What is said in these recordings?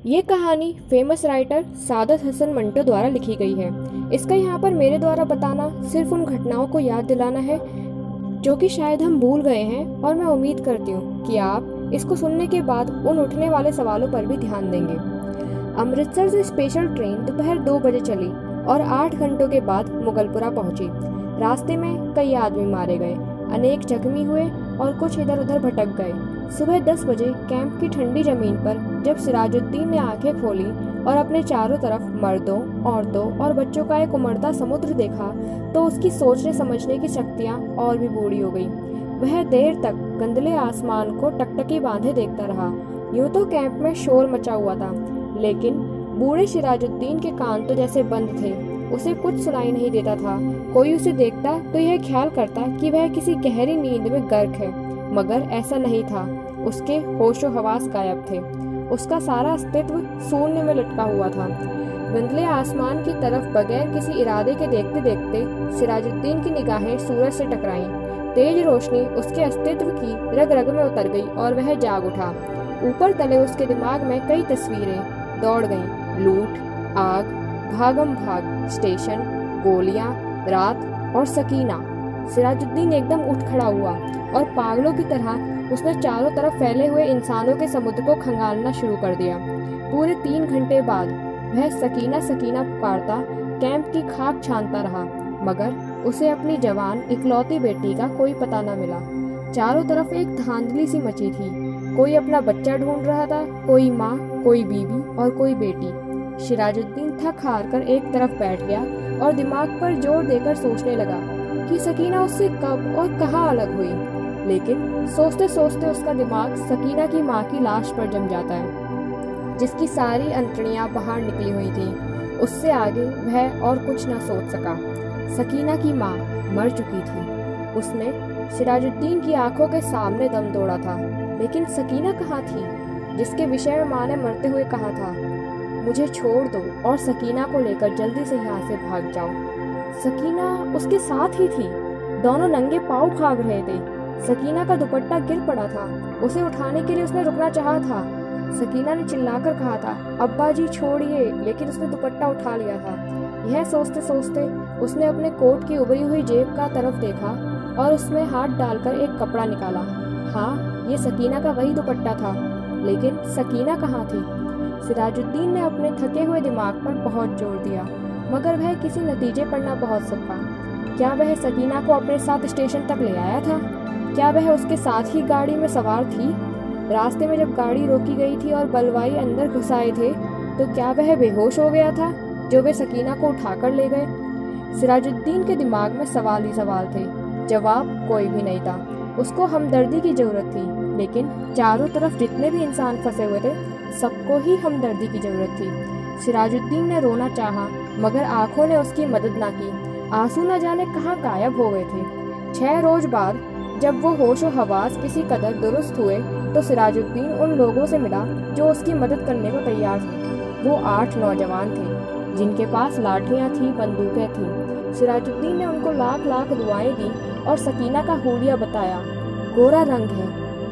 ये कहानी famous writer Saadat Hasan Manto द्वारा लिखी गई है। इसका यहाँ पर मेरे द्वारा बताना सिर्फ उन घटनाओं को याद दिलाना है जो कि शायद हम भूल गए हैं, और मैं उम्मीद करती हूँ कि आप इसको सुनने के बाद उन उठने वाले सवालों पर भी ध्यान देंगे। अमृतसर से स्पेशल ट्रेन दोपहर 2 बजे चली और 8 घंटों के बाद मुगलपुरा पहुंची। रास्ते में कई आदमी मारे गए, अनेक जख्मी हुए और कुछ इधर उधर भटक गए। सुबह 10 बजे कैंप की ठंडी जमीन पर जब सिराजुद्दीन ने आंखें खोली और अपने चारों तरफ मर्दों, औरतों और बच्चों का एक उमड़ता समुद्र देखा, तो उसकी सोचने समझने की शक्तियां और भी बूढ़ी हो गई। वह देर तक गंदले आसमान को टकटकी बांधे देखता रहा। यूं तो कैंप में शोर मचा हुआ था, लेकिन बूढ़े सिराजुद्दीन के कान तो जैसे बंद थे। उसे कुछ सुनाई नहीं देता था। कोई उसे देखता तो यह ख्याल करता कि वह किसी गहरी नींद में गर्क है, मगर ऐसा नहीं था। उसके होशो हवास गायब थे। उसका सारा अस्तित्व शून्य में लटका हुआ था। धुंधले आसमान की तरफ बगैर किसी इरादे के देखते देखते सिराजुद्दीन की निगाहें सूरज से टकराईं। तेज रोशनी उसके अस्तित्व की रग रग में उतर गई और वह जाग उठा। ऊपर तले उसके दिमाग में कई तस्वीरें दौड़ गईं। लूट, आग, भागम भाग, स्टेशन, गोलियां, रात और सकीना। सिराजुद्दीन एकदम उठ खड़ा हुआ और पागलों की तरह उसने चारों तरफ फैले हुए इंसानों के समुद्र को खंगालना शुरू कर दिया। पूरे 3 घंटे बाद वह सकीना सकीना पुकारता कैंप की खाक छानता रहा, मगर उसे अपनी जवान इकलौती बेटी का कोई पता न मिला। चारों तरफ एक धांधली सी मची थी। कोई अपना बच्चा ढूंढ रहा था, कोई माँ, कोई बीवी और कोई बेटी। सिराजुद्दीन थक हार कर एक तरफ बैठ गया और दिमाग पर जोर देकर सोचने लगा कि सकीना उससे कब और कहाँ अलग हुई। लेकिन सोचते सोचते उसका दिमाग सकीना की माँ की लाश पर जम जाता है, जिसकी सारी अंतड़ियाँ बाहर निकली हुई थी। उससे आगे वह और कुछ न सोच सका। सकीना की माँ मर चुकी थी। उसने सिराजुद्दीन की आंखों के सामने दम तोड़ा था, लेकिन सकीना कहाँ थी जिसके विषय में माँ ने मरते हुए कहा था, मुझे छोड़ दो और सकीना को लेकर जल्दी से यहाँ से भाग जाओ। सकीना उसके साथ ही थी। दोनों नंगे पांव भाग रहे थे। सकीना का दुपट्टा गिर पड़ा था। उसे उठाने के लिए उसने रुकना चाहा था। सकीना ने चिल्लाकर कहा था, अब्बा जी छोड़िए, लेकिन उसने दुपट्टा उठा लिया था। यह सोचते सोचते उसने अपने कोट की उभरी हुई जेब का तरफ देखा और उसमें हाथ डालकर एक कपड़ा निकाला। हाँ, ये सकीना का वही दुपट्टा था, लेकिन सकीना कहाँ थी? सिराजुद्दीन ने अपने थके हुए दिमाग पर बहुत जोर दिया, मगर वह किसी नतीजे पर न पहुंच सका। क्या वह सकीना को अपने साथ स्टेशन तक ले आया था? क्या वह उसके साथ ही गाड़ी में सवार थी? रास्ते में जब गाड़ी रोकी गई थी और बलवाई अंदर घुस आए थे, तो क्या वह बेहोश हो गया था जो वे सकीना को उठाकर ले गए? सिराजुद्दीन के दिमाग में सवाल ही सवाल थे। जवाब कोई भी नहीं था। उसको हमदर्दी की जरूरत थी, लेकिन चारों तरफ जितने भी इंसान फंसे हुए थे, सबको ही हमदर्दी की जरूरत थी। सिराजुद्दीन ने रोना चाहा, मगर आंखों ने उसकी मदद ना की। आंसू न जाने कहाँ गायब हो गए थे। 6 रोज बाद जब वो होशो हवास किसी कदर दुरुस्त हुए, तो सिराजुद्दीन उन लोगों से मिला जो उसकी मदद करने को तैयार थे। वो 8 नौजवान थे जिनके पास लाठियां थी, बंदूकें थीं। सिराजुद्दीन ने उनको लाख लाख दुआएं दी और सकीना का हुलिया बताया। गोरा रंग है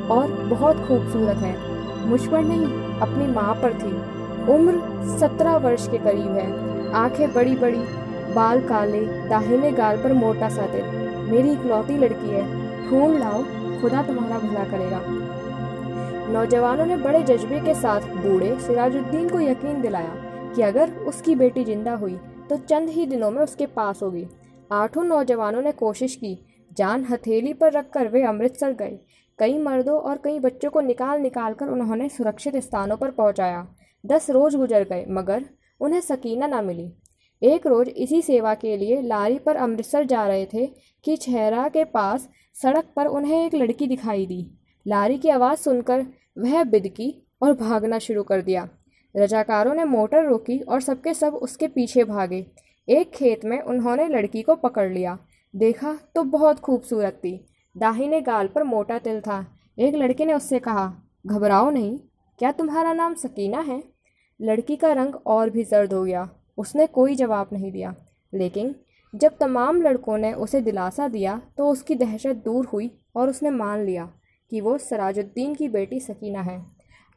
और बहुत खूबसूरत है। मुझ पर नहीं, अपनी माँ पर थी। उम्र 17 वर्ष के करीब है। आंखें बड़ी बड़ी, बाल काले, दाहिने गाल पर मोटा सा तिल। मेरी इकलौती लड़की है, ढूंढ लाओ, खुदा तुम्हारा भला करेगा। नौजवानों ने बड़े जज्बे के साथ बूढ़े सिराजुद्दीन को यकीन दिलाया कि अगर उसकी बेटी जिंदा हुई तो चंद ही दिनों में उसके पास होगी। 8 नौजवानों ने कोशिश की। जान हथेली पर रखकर वे अमृतसर गए। कई मर्दों और कई बच्चों को निकाल निकाल कर उन्होंने सुरक्षित स्थानों पर पहुंचाया। 10 रोज गुजर गए, मगर उन्हें सकीना न मिली। एक रोज इसी सेवा के लिए लारी पर अमृतसर जा रहे थे कि छहरा के पास सड़क पर उन्हें एक लड़की दिखाई दी। लारी की आवाज़ सुनकर वह बिदकी और भागना शुरू कर दिया। रजाकारों ने मोटर रोकी और सबके सब उसके पीछे भागे। एक खेत में उन्होंने लड़की को पकड़ लिया। देखा तो बहुत खूबसूरत थी। दाहिने गाल पर मोटा तिल था। एक लड़के ने उससे कहा, घबराओ नहीं, क्या तुम्हारा नाम सकीना है? लड़की का रंग और भी जर्द हो गया। उसने कोई जवाब नहीं दिया, लेकिन जब तमाम लड़कों ने उसे दिलासा दिया तो उसकी दहशत दूर हुई और उसने मान लिया कि वो सिराजुद्दीन की बेटी सकीना है।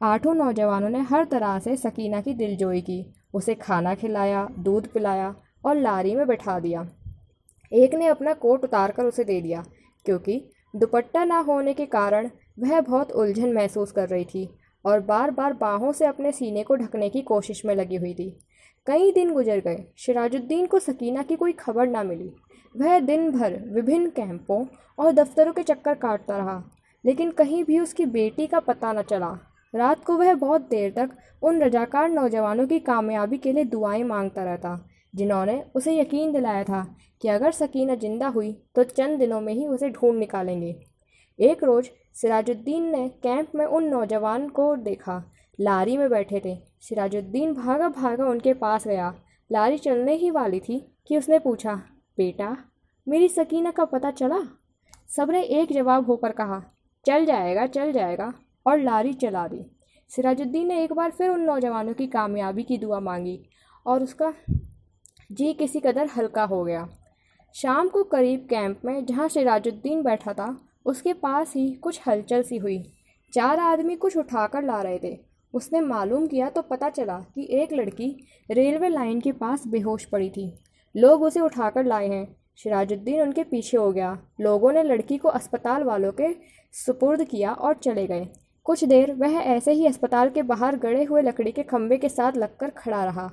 8 नौजवानों ने हर तरह से सकीना की दिलजोई की। उसे खाना खिलाया, दूध पिलाया और लारी में बैठा दिया। एक ने अपना कोट उतारकर उसे दे दिया, क्योंकि दुपट्टा ना होने के कारण वह बहुत उलझन महसूस कर रही थी और बार बार बाहों से अपने सीने को ढकने की कोशिश में लगी हुई थी। कई दिन गुजर गए। सिराजुद्दीन को सकीना की कोई खबर ना मिली। वह दिन भर विभिन्न कैंपों और दफ्तरों के चक्कर काटता रहा, लेकिन कहीं भी उसकी बेटी का पता न चला। रात को वह बहुत देर तक उन रजाकार नौजवानों की कामयाबी के लिए दुआएं मांगता रहता, जिन्होंने उसे यकीन दिलाया था कि अगर सकीना जिंदा हुई तो चंद दिनों में ही उसे ढूंढ निकालेंगे। एक रोज़ सिराजुद्दीन ने कैंप में उन नौजवान को देखा। लारी में बैठे थे। सिराजुद्दीन भागा भागा उनके पास गया। लारी चलने ही वाली थी कि उसने पूछा, बेटा, मेरी सकीना का पता चला? सबने एक जवाब होकर कहा, चल जाएगा चल जाएगा, और लारी चला दी। सिराजुद्दीन ने एक बार फिर उन नौजवानों की कामयाबी की दुआ मांगी और उसका जी किसी कदर हल्का हो गया। शाम को करीब कैंप में जहाँ सिराजुद्दीन बैठा था, उसके पास ही कुछ हलचल सी हुई। 4 आदमी कुछ उठाकर ला रहे थे। उसने मालूम किया तो पता चला कि एक लड़की रेलवे लाइन के पास बेहोश पड़ी थी। लोग उसे उठाकर लाए हैं। सिराजुद्दीन उनके पीछे हो गया। लोगों ने लड़की को अस्पताल वालों के सुपुर्द किया और चले गए। कुछ देर वह ऐसे ही अस्पताल के बाहर गड़े हुए लकड़ी के खंभे के साथ लगकर खड़ा रहा,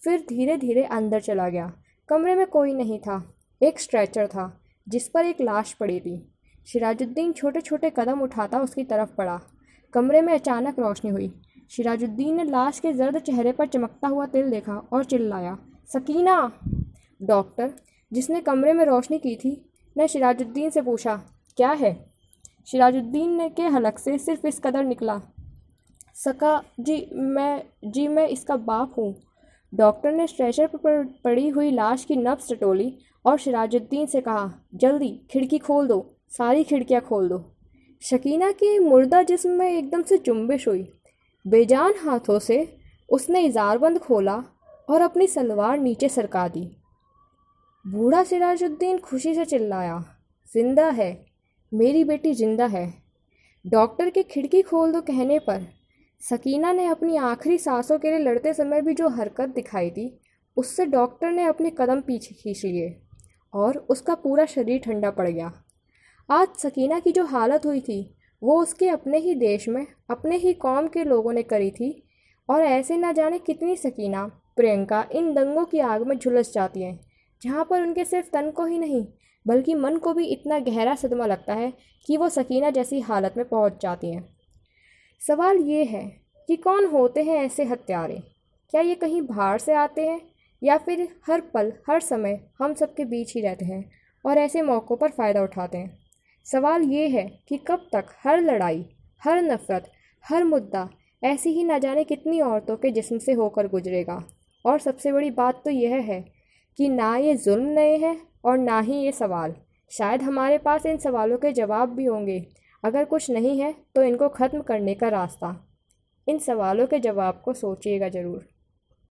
फिर धीरे धीरे अंदर चला गया। कमरे में कोई नहीं था। एक स्ट्रेचर था जिस पर एक लाश पड़ी थी। सिराजुद्दीन छोटे छोटे कदम उठाता उसकी तरफ बढ़ा। कमरे में अचानक रोशनी हुई। सिराजुद्दीन ने लाश के जर्द चेहरे पर चमकता हुआ तिल देखा और चिल्लाया, सकीना! डॉक्टर, जिसने कमरे में रोशनी की थी, ने सिराजुद्दीन से पूछा, क्या है? सिराजुद्दीन ने के हलक से सिर्फ इस कदर निकला, सका जी मैं इसका बाप हूँ। डॉक्टर ने स्ट्रेचर पर पड़ी हुई लाश की नब्ज टटोली और सिराजुद्दीन से कहा, जल्दी खिड़की खोल दो, सारी खिड़कियाँ खोल दो। सकीना के मुर्दा जिस्म में एकदम से जुम्बिश हुई। बेजान हाथों से उसने इजारबंद खोला और अपनी सलवार नीचे सरका दी। बूढ़ा सिराजुद्दीन खुशी से चिल्लाया, जिंदा है, मेरी बेटी जिंदा है। डॉक्टर के खिड़की खोल दो कहने पर सकीना ने अपनी आखिरी सांसों के लिए लड़ते समय भी जो हरकत दिखाई थी, उससे डॉक्टर ने अपने कदम पीछे खींच लिए और उसका पूरा शरीर ठंडा पड़ गया। आज सकीना की जो हालत हुई थी वो उसके अपने ही देश में अपने ही कौम के लोगों ने करी थी, और ऐसे ना जाने कितनी सकीना प्रियंका इन दंगों की आग में झुलस जाती हैं, जहाँ पर उनके सिर्फ तन को ही नहीं बल्कि मन को भी इतना गहरा सदमा लगता है कि वो सकीना जैसी हालत में पहुँच जाती हैं। सवाल ये है कि कौन होते हैं ऐसे हत्यारे? क्या ये कहीं बाहर से आते हैं या फिर हर पल हर समय हम सबके बीच ही रहते हैं और ऐसे मौक़ों पर फ़ायदा उठाते हैं? सवाल ये है कि कब तक हर लड़ाई, हर नफ़रत, हर मुद्दा ऐसी ही ना जाने कितनी औरतों के जिस्म से होकर गुजरेगा। और सबसे बड़ी बात तो यह है कि ना ये जुल्म नए हैं और ना ही ये सवाल। शायद हमारे पास इन सवालों के जवाब भी होंगे। अगर कुछ नहीं है तो इनको ख़त्म करने का रास्ता। इन सवालों के जवाब को सोचिएगा ज़रूर।